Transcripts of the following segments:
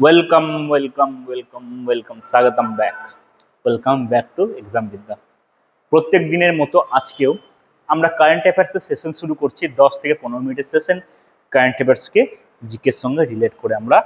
Welcome welcome welcome welcome স্বাগতম back. Welcome back to exam বিদ্যা। প্রত্যেক দিনের মতো আজকেও আমরা কারেন্ট অ্যাফেয়ার্সের সেশন শুরু করছি। 10 থেকে 15 মিনিটের সেশন। কারেন্ট অ্যাফেয়ার্সকে জিকের সঙ্গে রিলেট করে আমরা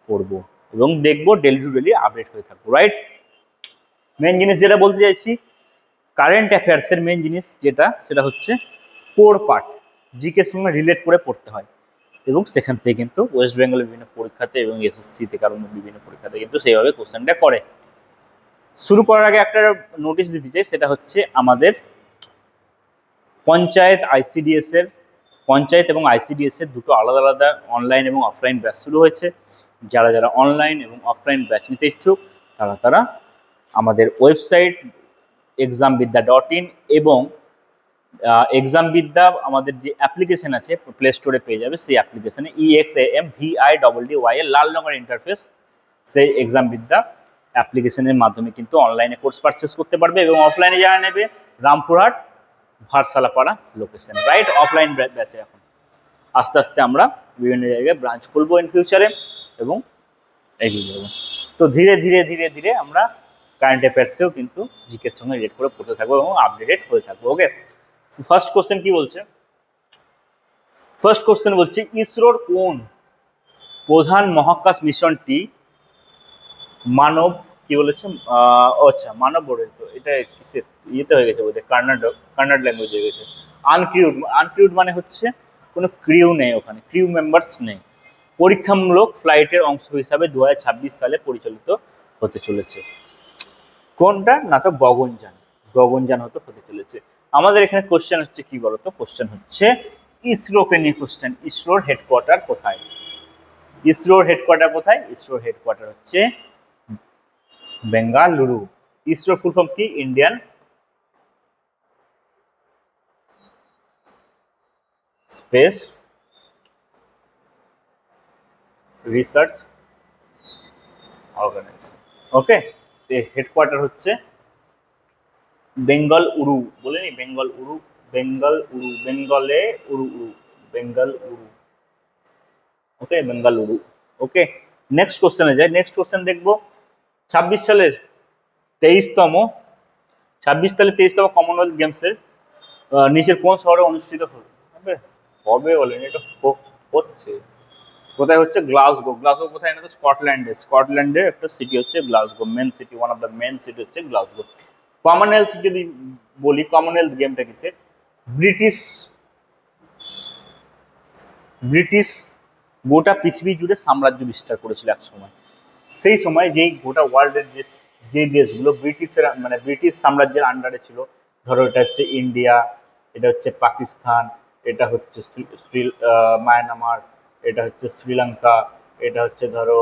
পড়বো এবং দেখবো, ডেলি টু ডেলি আপডেট হয়ে থাকবো, রাইট? মেন জিনিস যেটা বলতে চাইছি, কারেন্ট অ্যাফেয়ার্সের মেন জিনিস যেটা, সেটা হচ্ছে কোর পার্ট। জিকের সঙ্গে রিলেট করে পড়তে হয় এবং সেখান থেকে কিন্তু ওয়েস্ট বেঙ্গলের বিভিন্ন পরীক্ষাতে এবং এসএসসিতে কারণ বিভিন্ন পরীক্ষাতে কিন্তু সেইভাবে কোশ্চেনটা করে। শুরু করার আগে একটা নোটিশ দিতে চাই, সেটা হচ্ছে আমাদের পঞ্চায়েত এবং আইসিডিএস এর দুটো আলাদা আলাদা অনলাইন এবং অফলাইন ব্যাচ শুরু হয়েছে। যারা যারা অনলাইন এবং অফলাইন ব্যাচ নিতে ইচ্ছুক তারা আমাদের ওয়েবসাইট examvidya.in এবং এক্সাম বিদ্যা আমাদের যে অ্যাপ্লিকেশন আছে প্লে স্টোরে পেয়ে যাবে। সেই অ্যাপ্লিকেশনে EXAMVIDDY এর লাল রঙের ইন্টারফেস, সেই এক্সাম বিদ্যা অ্যাপ্লিকেশনের মাধ্যমে কিন্তু অনলাইনে কোর্স পারচেস করতে পারবে এবং অফলাইনে যারা নেবে রামপুরহাট ভারসালাপাড়া লোকেশন, রাইট? অফলাইন ব্যাচে এখন আস্তে আস্তে আমরা বিভিন্ন জায়গায় ব্রাঞ্চ খুলবো ইন ফিউচারে এবং এগিয়ে যাবো। তো ধীরে ধীরে ধীরে ধীরে আমরা কারেন্ট অ্যাফেয়ার্সেও কিন্তু জিকের সঙ্গে রিলেট করে পড়তে থাকবো এবং আপডেটেড হয়ে থাকবো। ওকে, ফার্স্ট কোশ্চেন কি বলছে? ফার্স্ট কোশ্চেন বলছে, ইসরোর কোন প্রধান মহাকাশ মিশনটি মানব কি বলেছে আচ্ছা মানব বলে, তো এটা কিসের ইয়েতে হয়ে গেছে বোধহয়, কান্নাড ল্যাঙ্গুয়েজ হয়ে গেছে। আনক্রিউড মানে হচ্ছে কোনো ক্রিউ নেই, ওখানে ক্রিউ মেম্বার্স নেই। পরীক্ষামূলক ফ্লাইটের অংশ হিসাবে 2026 সালে পরিচালিত হতে চলেছে। কোনটা না, তো গগনযান হতে চলেছে। আমাদের এখানে কোশ্চেন হচ্ছে কি বলতো, কোশ্চেন হচ্ছে ইসরোকে নিয়ে কোশ্চেন। ইসরোর হেডকোয়ার্টার কোথায়? ইসরোর হেডকোয়ার্টার হচ্ছে বেঙ্গালুরু। ইসরোর ফুল ফর্ম কি? Indian space research organisation. Okay, headquarter হচ্ছে বেঙ্গালুরু, বলেনি Bengaluru, Bengaluru. Okay, Bengaluru. Okay, next কোশ্চেনে যাই। নেক্সট কোশ্চেন দেখবো 26 সালের 23তম কমনওয়েলথ গেমসের নিচের কোন শহরে অনুষ্ঠিত হবে? বলেনি, এটা হচ্ছে কোথায় হচ্ছে? গ্লাসগো। কোথায় না, তো স্কটল্যান্ডের একটা সিটি হচ্ছে Glasgow. Main city, one of the main city হচ্ছে গ্লাসগো। কমনওয়েলথ যদি বলি, কমনওয়েলথ গেমটা কিসের? ব্রিটিশ গোটা পৃথিবী জুড়ে সাম্রাজ্য বিস্তার করেছিল এক সময়। সেই সময় যেই গোটা ওয়ার্ল্ডের যে দেশগুলো ব্রিটিশ সাম্রাজ্যের আন্ডারে ছিল, ধরো এটা হচ্ছে ইন্ডিয়া, এটা হচ্ছে পাকিস্তান, এটা হচ্ছে মায়ানমার, এটা হচ্ছে শ্রীলঙ্কা, এটা হচ্ছে ধরো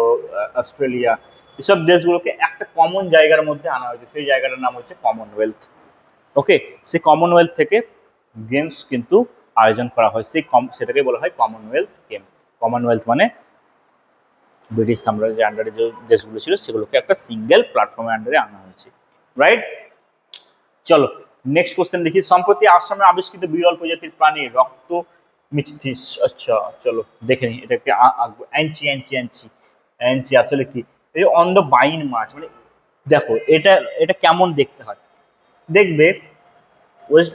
অস্ট্রেলিয়া। এসব দেশগুলোকে একটা কমন জায়গার মধ্যে আনা হয়েছে, সেই জায়গাটার নাম হচ্ছে কমনওয়েলথ। ওকে, সেই কমনওয়েলথ থেকে গেমস কিন্তু আয়োজন করা হয়, সেটাকে বলা হয় কমনওয়েলথ গেম। কমনওয়েলথ মানে ব্রিটিশ সাম্রাজ্যের আন্ডারে যে দেশগুলো ছিল সেগুলোকে একটা সিঙ্গেল প্ল্যাটফর্মের আন্ডারে আনা হয়েছে, রাইট? চলো নেক্সট কোশ্চেন দেখি। সম্প্রতি আসামে আবিষ্কৃত বিরল প্রজাতির প্রাণী রক্ত মিষ্টিস। আচ্ছা চলো দেখে নি, এটাকে আঁকবো। অ্যাঞ্চি আসলে কি? এই অন দ্য বাইন মাছ, মানে দেখো এটা এটা কেমন দেখতে হয়। দেখবে ওয়েস্ট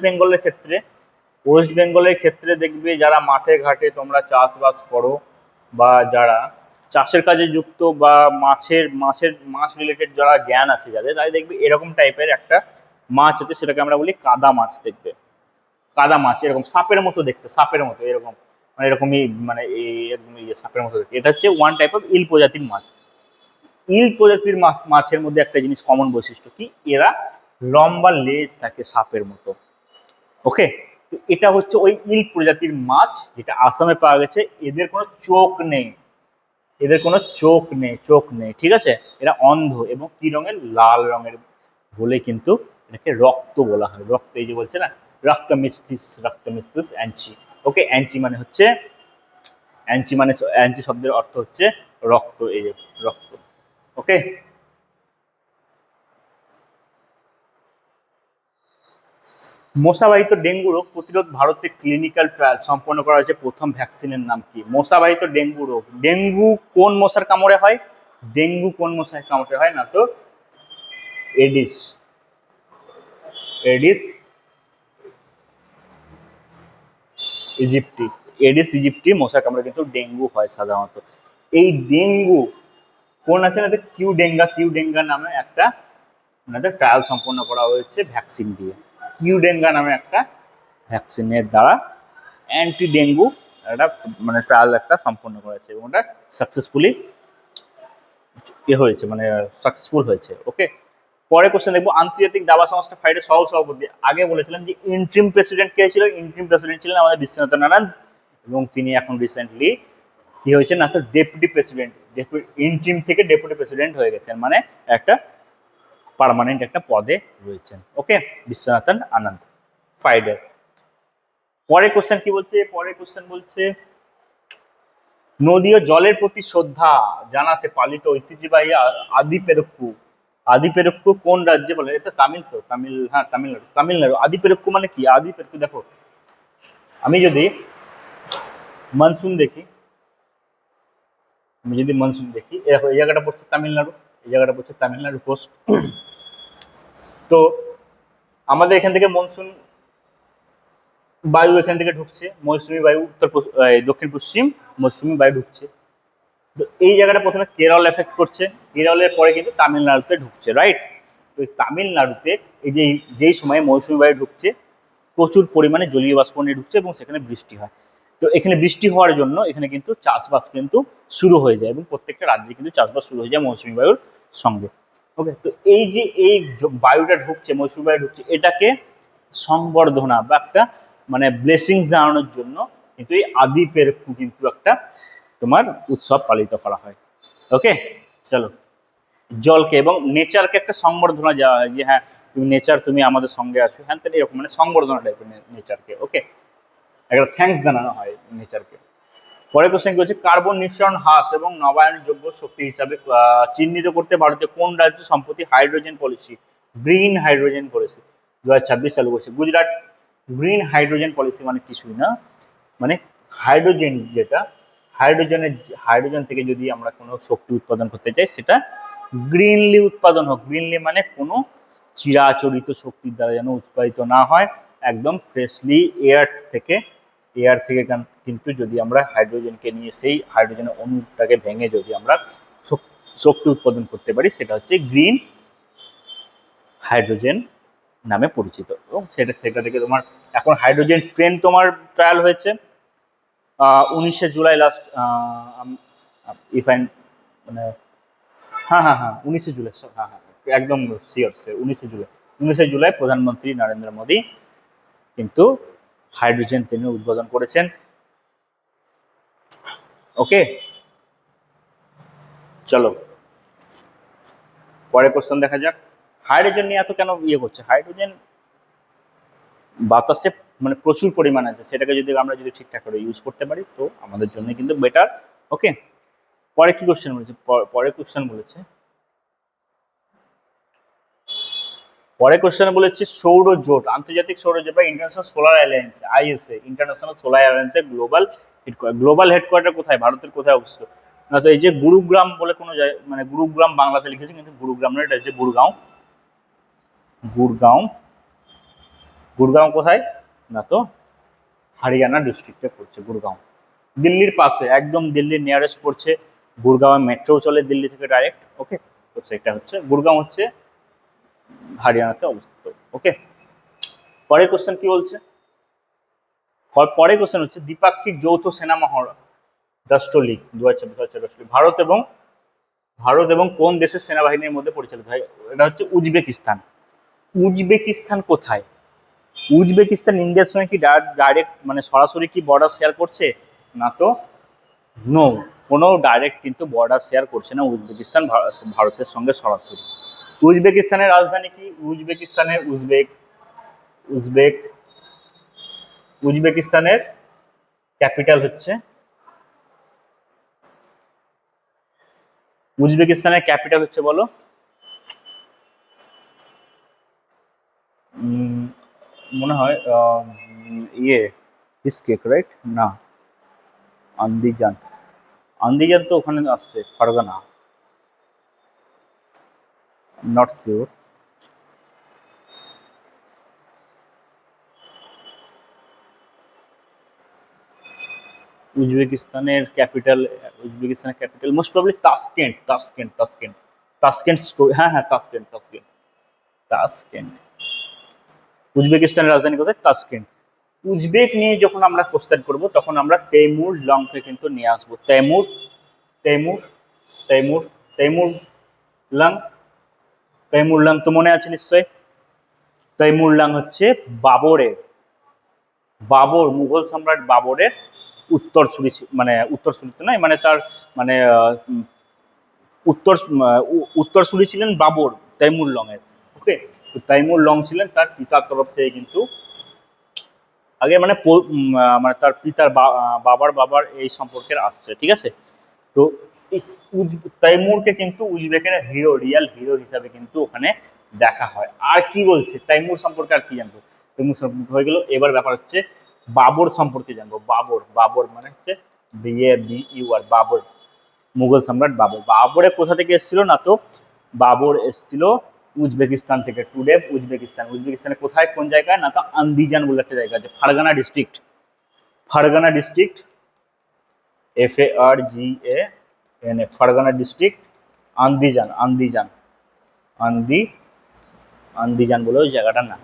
বেঙ্গলের ক্ষেত্রে দেখবে যারা মাঠে ঘাটে তোমরা চাষবাস করো বা যারা চাষের কাজে যুক্ত বা মাছ রিলেটেড যারা জ্ঞান আছে যাদের, তাই দেখবে এরকম টাইপের একটা মাছ আছে, সেটাকে আমরা বলি কাদা মাছ। দেখবে কাদা মাছ এরকম সাপের মতো দেখতে, এরকম মানে এরকমই, মানে এরকম সাপের মতো দেখতে। এটা হচ্ছে ওয়ান টাইপ অফ ইল প্রজাতির মাছ। মাছের মধ্যে একটা জিনিস কমন বৈশিষ্ট্য কি, এরা লম্বা লেজ থাকে সাপের মতো। ওকে, তো এটা হচ্ছে ওই ইল প্রজাতির মাছ যেটা আসামে পাওয়া গেছে। এদের কোনো চোখ নেই, ঠিক আছে? এরা অন্ধ এবং কি রঙের? লাল রঙের বলে কিন্তু এটাকে রক্ত বলা হয়। রক্ত, এই যে বলছে না রক্ত মিস্তিস অ্যাঞ্চি। ওকে, অ্যাঞ্চি শব্দের অর্থ হচ্ছে রক্ত, এই যে রক্ত। ওকে, মশাবাহিত ডেঙ্গু রোগ প্রতিরোধ ভারতে ক্লিনিক্যাল ট্রায়াল সম্পন্ন করা হয়েছে। প্রথম ভ্যাকসিনের নাম কি? মশাবাহিত ডেঙ্গু রোগ, ডেঙ্গু কোন মশার কামড়ে হয়? ডেঙ্গু কোন মশায় কামড়ে হয়? না তো Aedes, Aedes aegypti, Aedes aegypti মশা কামড়ে কিন্তু ডেঙ্গু হয় সাধারণত। এই ডেঙ্গু কোন আছে না, কিউ ডেঙ্গা, কিউ ডেঙ্গা নামে একটা ট্রায়াল সম্পন্ন করা হয়েছে ভ্যাকসিন দিয়ে। কিউ ডেঙ্গা নামে একটা ভ্যাকসিনের দ্বারা অ্যান্টি ডেঙ্গু একটা ট্রায়াল একটা সম্পন্ন করেছে এবং ওটা সাকসেসফুলি হয়েছে, সাকসেসফুল হয়েছে। ওকে, পরে কোশ্চেন দেখবো, আন্তর্জাতিক দাবা সংস্থা ফাইডের সহ সভাপতি। আগে বলেছিলাম যে ইন্ট্রিম প্রেসিডেন্ট কে ছিল, ইন্ট্রিম প্রেসিডেন্ট ছিলেন আমাদের বিশ্বনাথন আনন্দ, এবং তিনি এখন রিসেন্টলি কি হয়েছে না তো ডেপুটি প্রেসিডেন্ট, ইন্ট্রিম থেকে ডেপুটি প্রেসিডেন্ট হয়ে গেছেন, একটা পার্মানেন্ট একটা পদে রয়েছেন। ওকে, বিশ্বনাথন আনন্দ ফাইডের। পরে কোশ্চেন কি বলছে, পরে কোশ্চেন বলছে নদী ও জলের প্রতি শ্রদ্ধা জানাতে পালিত ঐতিহ্যবাহী আদি পেরক্কু। আদি পেরক্কু কোন রাজ্যে বলে? এটা তামিল তো, তামিল, হ্যাঁ তামিলনাড়ু, তামিলনাড়ু। আদি পেরক্কু মানে কি? আদি পেরক্কু দেখো, আমি যদি মনসুন দেখি, দেখো এই জায়গাটা পড়ছে তামিলনাড়ু, এই জায়গাটা পড়ছে তামিলনাড়ু কোস্ট। তো আমাদের এখান থেকে মনসুন বায়ু এখান থেকে ঢুকছে, মৌসুমী বায়ু দক্ষিণ পশ্চিম মৌসুমী বায়ু ঢুকছে। তো এই জায়গাটা প্রথমে কেরল এফেক্ট করছে, কেরলের পরে কিন্তু তামিলনাড়ুতে ঢুকছে, রাইট? তো তামিলনাড়ুতে এই যে যেই সময় মৌসুমী বায়ু ঢুকছে, প্রচুর পরিমাণে জলীয় বাষ্প নিয়ে ঢুকছে এবং সেখানে বৃষ্টি হয়। তো এখানে বৃষ্টি হওয়ার জন্য এখানে কিন্তু চাষবাস কিন্তু শুরু হয়ে যায় এবং প্রত্যেকটা রাজ্যে কিন্তু চাষবাস শুরু হয়ে যায় মৌসুমী বায়ুর সঙ্গে। ওকে, তো এই যে এই বায়ুটা ঢুকছে, মৌসুমী বায়ু ঢুকছে, এটাকে সংবর্ধনা বা একটা ব্লেসিংস জানানোর জন্য কিন্তু এই আদি পেরক্কু কিন্তু একটা তোমার উৎসব পালিত করা হয়। ওকে, চলো, জলকে এবং নেচারকে একটা সংবর্ধনা দেওয়া হয় যে হ্যাঁ তুমি নেচার, তুমি আমাদের সঙ্গে আছো, হ্যাঁ এরকম সংবর্ধনা টাইপের নেচারকে। ওকে, একটা থ্যাঙ্কস জানানো হয় নেচারকে। পরে কোশ্চেন কি হচ্ছে, কার্বন নিঃসরণ হ্রাস এবং নবায়নযোগ্য শক্তি হিসাবে চিহ্নিত করতে ভারতের কোন রাজ্য সম্প্রতি hydrogen policy, green hydrogen policy 2026 চালু করছে? গুজরাট। গ্রিন হাইড্রোজেন পলিসি মানে কিছুই না, হাইড্রোজেন যেটা, হাইড্রোজেন থেকে যদি আমরা কোনো শক্তি উৎপাদন করতে চাই সেটা গ্রিনলি উৎপাদন হোক। গ্রিনলি মানে কোনো চিরাচরিত শক্তির দ্বারা যেন উৎপাদিত না হয়, একদম ফ্রেশলি এয়ার থেকে কিন্তু যদি আমরা হাইড্রোজেনকে নিয়ে সেই হাইড্রোজেনের অণুটাকে ভেঙে যদি আমরা শক্তি উৎপাদন করতে পারি, সেটা হচ্ছে গ্রিন হাইড্রোজেন নামে পরিচিত। এবং সেটা থেকে তোমার এখন হাইড্রোজেন ট্রেন তোমার ট্রায়াল হয়েছে 19শে জুলাই লাস্ট, ইফ আই হ্যাঁ 19শে জুলাই, হ্যাঁ একদম শিওর, 19শে জুলাই প্রধানমন্ত্রী নরেন্দ্র মোদী কিন্তু হাইড্রোজেন ট্রেনের উদ্বোধন করেছেন। ওকে, চলো পরের কোশ্চেন দেখা যাক। হাইড্রোজেন নিয়ে এত কেন করছে? হাইড্রোজেন বাতাসে প্রচুর পরিমাণে আছে, সেটাকে যদি আমরা ঠিকঠাক করে ইউজ করতে পারি তো আমাদের জন্য কিন্তু বেটার। ওকে, পরে কি কোশ্চেন বলেছে? পরে কোশ্চেন বলেছে সৌরজোট, আন্তর্জাতিক সৌরজোট বা international solar alliance, ISA, international solar অ্যালায়েন্সের গ্লোবাল হেডকোয়ার্টার কোথায়, ভারতের কোথায় অবস্থিত? না তো এই যে গুরুগ্রাম বলে কোনো জায়গা, গুরুগ্রাম বাংলাতে লিখেছে কিন্তু গুরুগ্রাম না, এটা হচ্ছে গুরগাঁও। গুরগাঁও কোথায়? না তো হরিয়ানা ডিস্ট্রিক্টে পড়ছে গুরগাঁও, দিল্লির পাশে, একদম দিল্লির নিয়ারেস্ট পড়ছে। গুরগাঁও মেট্রো চলে দিল্লি থেকে ডাইরেক্ট। ওকে, তো সেটা হচ্ছে গুরগাঁও, হচ্ছে হরিয়ানাতে অবস্থিত। ওকে, পরের কোশ্চেন কি বলছে? পরের কোশ্চেন হচ্ছে দ্বিপাক্ষিক যৌথ সেনা মহড়া রাষ্ট্র লীগ 2026 ভারত এবং কোন দেশের সেনাবাহিনীর মধ্যে পরিচালিত হয়? এটা হচ্ছে উজবেকিস্তান। উজবেকিস্তান কোথায়? উজবেকিস্তান ইন্ডিয়ার সঙ্গে কি ডাইরেক্ট সরাসরি কি বর্ডার শেয়ার করছে? না তো নো, কোনো ডাইরেক্ট কিন্তু বর্ডার শেয়ার করছে না উজবেকিস্তান ভারতের সঙ্গে সরাসরি। উজবেকিস্তানের রাজধানী কি? উজবেকিস্তানের ক্যাপিটাল হচ্ছে, বলো? মনে হয় বিশকেক, রাইট? না, আন্দিজান তো ওখানে আসছে, ফারগানা। Not sure. উজবেকিস্তানের ক্যাপিটাল মোস্ট প্রবলি তাসকেন্ট। হ্যাঁ হ্যাঁ, তাসকেন্ট তাসকেন্ট তাসকেন্ট। উজবেকিস্তানের রাজধানী কোথায়? তাসকেন্ট। উজবেক নিয়ে যখন আমরা কোশ্চেন করব তখন আমরা তৈমুর লংকে কিন্তু নিয়ে আসবো। তৈমুর তৈমুর তৈমুর লং। তৈমুর লং তো মনে আছে নিশ্চয়। তৈমুর লং হচ্ছে বাবরের, মুঘল সম্রাট বাবরের উত্তরসূরি, মানে উত্তরসূরি তো নয়, মানে তার মানে উত্তরসূরি ছিলেন বাবর তৈমুর লং এর। ওকে, তো তৈমুর লং ছিলেন তার পিতার তরফ থেকে কিন্তু আগে মানে মানে তার পিতার বাবার বাবার এই সম্পর্কের আসছে, ঠিক আছে। তো এই তৈমুরকে কিন্তু উজবেকের হিরো, রিয়াল হিরো হিসাবে কিন্তু ওখানে দেখা হয়। আর কি বলছে তৈমুর সম্পর্কে, আর কি জানবো? তৈমুর সম্পর্কে হয়ে গেল। এবার ব্যাপার হচ্ছে বাবর সম্পর্কে জানবো। বাবর মানে হচ্ছে BABUR, বাবর, মুঘল সম্রাট বাবর। বাবরের কোথা থেকে এসেছিল না তো? বাবর এসেছিল উজবেকিস্তান থেকে। টুডে উজবেকিস্তানের কোথায়, কোন জায়গায় না তো আন্দিজান বলে একটা জায়গা আছে, Fergana district, Fergana district, Andi Andijan বলে ওই জায়গাটার নাম।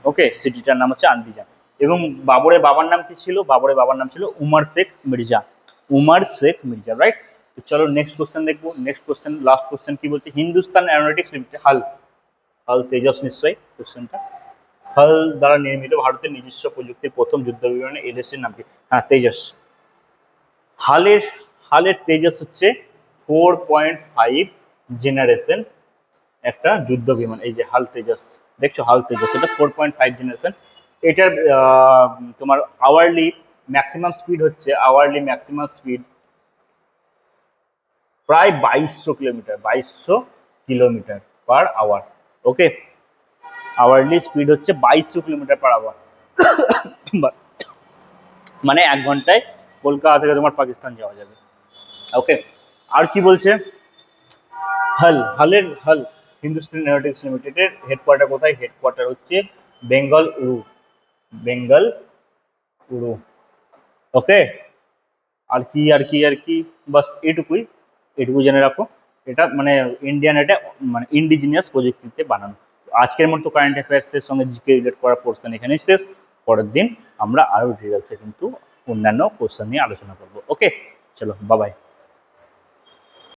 ওকে, সিটিটার নাম হচ্ছে আন্দিজান। এবং বাবরের বাবার নাম কি ছিল? বাবরের বাবার নাম ছিল উমার শেখ মির্জা, রাইট। তো চলো নেক্সট কোশ্চেন দেখবো। নেক্সট কোশ্চেন, লাস্ট কোশ্চেন কি বলছে? হিন্দুস্তান অ্যারোনটিক্স লিমিটেড, হাল, তেজস নিশ্চয়ই কোশ্চেনটা। হাল দ্বারা নির্মিত ভারতের নিজস্ব প্রযুক্তির প্রথম যুদ্ধ বিমানে এই দেশের নাম কি? হ্যাঁ, তেজস। হালের হালের তেজস হচ্ছে 4.5 জেনারেশন একটা যুদ্ধ বিমান। এই যে হাল তেজস দেখছো, হাল তেজস এটা 4.5 জেনারেশন। এটার তোমার আওয়ারলি ম্যাক্সিমাম স্পিড প্রায় 2200 কিলোমিটার পার আওয়ার। ওকে, আওয়ারলি স্পিড হচ্ছে 2200 কিলোমিটার পার আওয়ার, মানে 1 ঘন্টায় কলকাতা থেকে তোমার পাকিস্তান যাওয়া যাবে। ওকে, আর কি বলছে? হাল হিন্দুস্তান এরোনটিক্স লিমিটেডের হেডকোয়ার্টার কোথায়? হেডকোয়ার্টার হচ্ছে বেঙ্গল উড়ু। ওকে, আর কি বাস এটুকু জেনে রাখো। এটা মানে মানে ইন্ডিজিনিয়াস প্রযুক্তিতে বানানো। আজকের মতো কারেন্ট অ্যাফেয়ার্সের সঙ্গে জিকে রিলেট করা পোর্শন এখানেই শেষ। পরের দিন আমরা আরো ডিটেলসে কিন্তু অন্যান্য কোশ্চেন নিয়ে আলোচনা করবো। ওকে, চলো বাবাই।